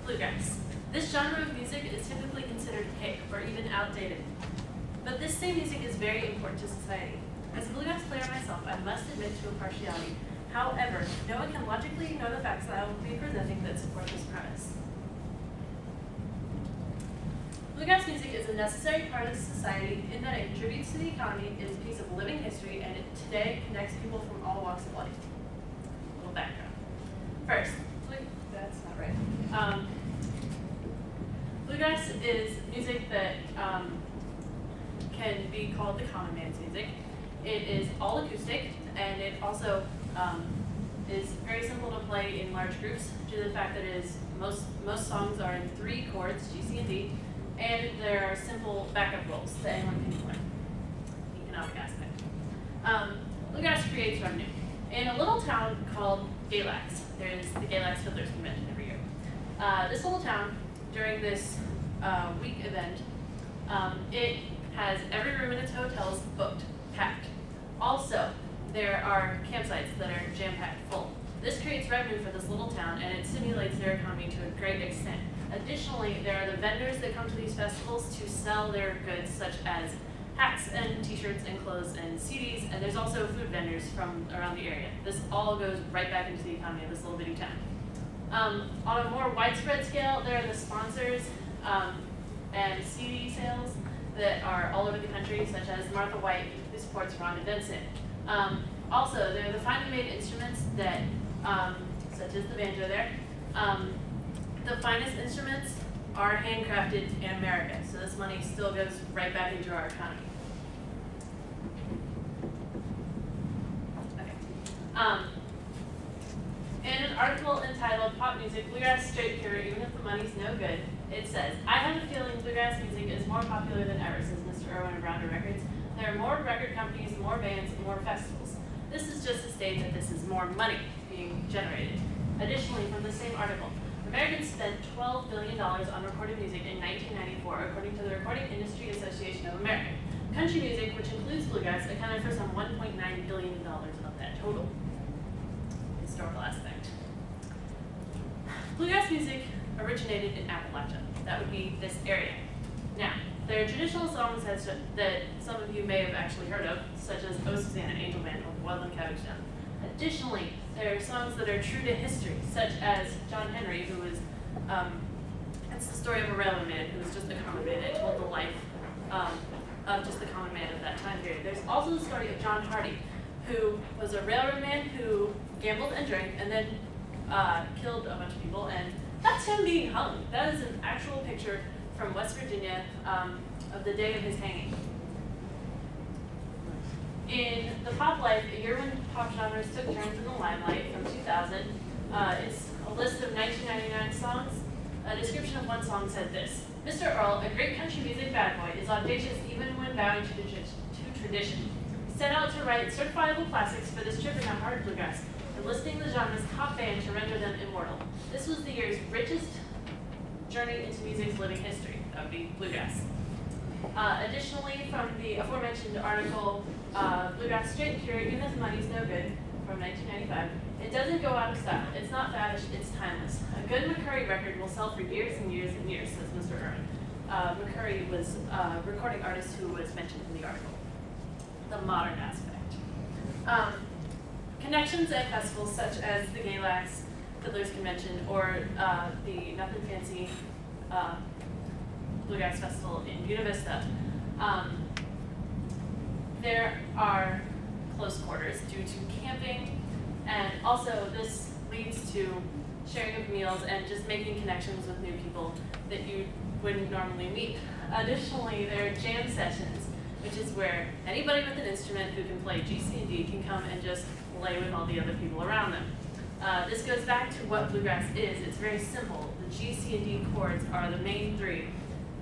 Bluegrass. This genre of music is typically considered hick or even outdated. But this same music is very important to society. As a bluegrass player myself, I must admit to a partiality. However, no one can logically ignore the facts that I will be presenting that support this premise. Bluegrass music is a necessary part of society in that it contributes to the economy, it is a piece of living history, and it today connects people from all walks of life. A little background. First, that's not right. Bluegrass is music that can be called the common man's music. It is all acoustic, and it also is very simple to play in large groups due to the fact that it is most songs are in 3 chords, G, C, and D, and there are simple backup roles that anyone can play. Economic aspect. Bluegrass creates revenue. In a little town called Galax, there's the Galax Fiddlers Convention every year. This little town, during this week event, it has every room in its hotels booked, packed. Also, there are campsites that are jam-packed full. This creates revenue for this little town, and it stimulates their economy to a great extent. Additionally, there are the vendors that come to these festivals to sell their goods, such as hats and t-shirts and clothes and CDs, and there's also food vendors from around the area. This all goes right back into the economy of this little bitty town. On a more widespread scale, there are the sponsors and CD sales that are all over the country, such as Martha White, who supports Rhonda Vincent. Also, there are the finely made instruments that, such as the banjo there. The finest instruments are handcrafted in America, so this money still goes right back into our economy. Okay. In an article entitled Pop Music, Bluegrass Straight Pure, Even If the Money's No Good, it says, I have a feeling bluegrass music is more popular than ever, says Mr. Irwin of Rounder Records. There are more record companies, more bands, and more festivals. This is just to state that this is more money being generated. Additionally, from the same article, Americans spent $12 billion on recorded music in 1994, according to the Recording Industry Association of America. Country music, which includes bluegrass, accounted for some $1.9 billion of that total. Historical aspect. Bluegrass music originated in Appalachia. That would be this area. Now, there are traditional songs that some of you may have actually heard of, such as Oh Susanna, Angel Band, or Woodland Cabbage Down. Additionally, there are songs that are true to history, such as John Henry, who was, it's the story of a railroad man who was just a common man. It told the life of just the common man of that time period. There's also the story of John Hardy, who was a railroad man who gambled and drank and then killed a bunch of people, and that's him being hung. That is an actual picture from West Virginia of the day of his hanging. In the pop life, a year when pop genres took turns in the limelight from 2000, it's a list of 1999 songs. A description of one song said this: Mr. Earl, a great country music bad boy, is audacious even when bowing to tradition. He set out to write certifiable classics for this trip in a hard bluegrass, enlisting the genre's top band to render them immortal. This was the year's richest journey into music's living history. That would be bluegrass. Additionally, from the aforementioned article, Bluegrass Straight Pure, Even If the Money's No Good, from 1995, it doesn't go out of style. It's not faddish, it's timeless. A good McCurry record will sell for years and years and years, says Mr. Irwin. McCurry was a recording artist who was mentioned in the article. The modern aspect. Connections at festivals such as the Galax Fiddlers Convention or the Nothing Fancy Bluegrass Festival in Buena Vista, there are close quarters due to camping, and also this leads to sharing of meals and just making connections with new people that you wouldn't normally meet. Additionally, there are jam sessions, which is where anybody with an instrument who can play G, C, and D can come and just play with all the other people around them. This goes back to what bluegrass is. It's very simple. The G, C, and D chords are the main 3,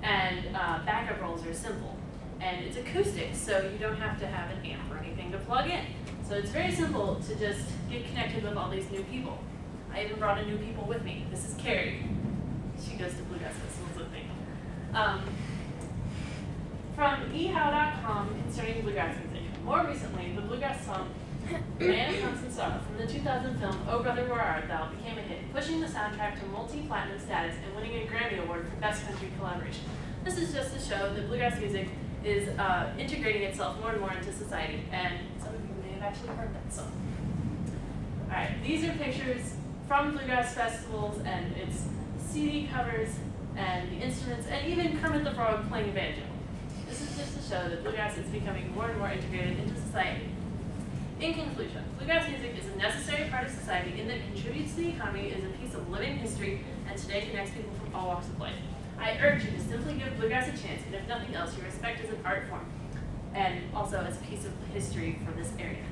and backup rolls are simple. And it's acoustic, so you don't have to have an amp or anything to plug in. So it's very simple to just get connected with all these new people. I even brought in new people with me. This is Carrie. She goes to bluegrass festivals with me. From ehow.com concerning bluegrass music. More recently, the bluegrass song Man of Constant Sorrow from the 2000 film Oh Brother Where Art Thou became a hit, pushing pushing the soundtrack to multi-platinum status and winning a Grammy Award for Best Country Collaboration. This is just to show that bluegrass music is integrating itself more and more into society, and some of you may have actually heard that song. Alright, these are pictures from bluegrass festivals and its CD covers and the instruments, and even Kermit the Frog playing banjo. This is just to show that bluegrass is becoming more and more integrated into society. In conclusion, bluegrass music is a necessary part of society in that it contributes to the economy, is a piece of living history, and today connects people from all walks of life. I urge you to simply give bluegrass a chance, and if nothing else, you respect as an art form, and also as a piece of history for this area.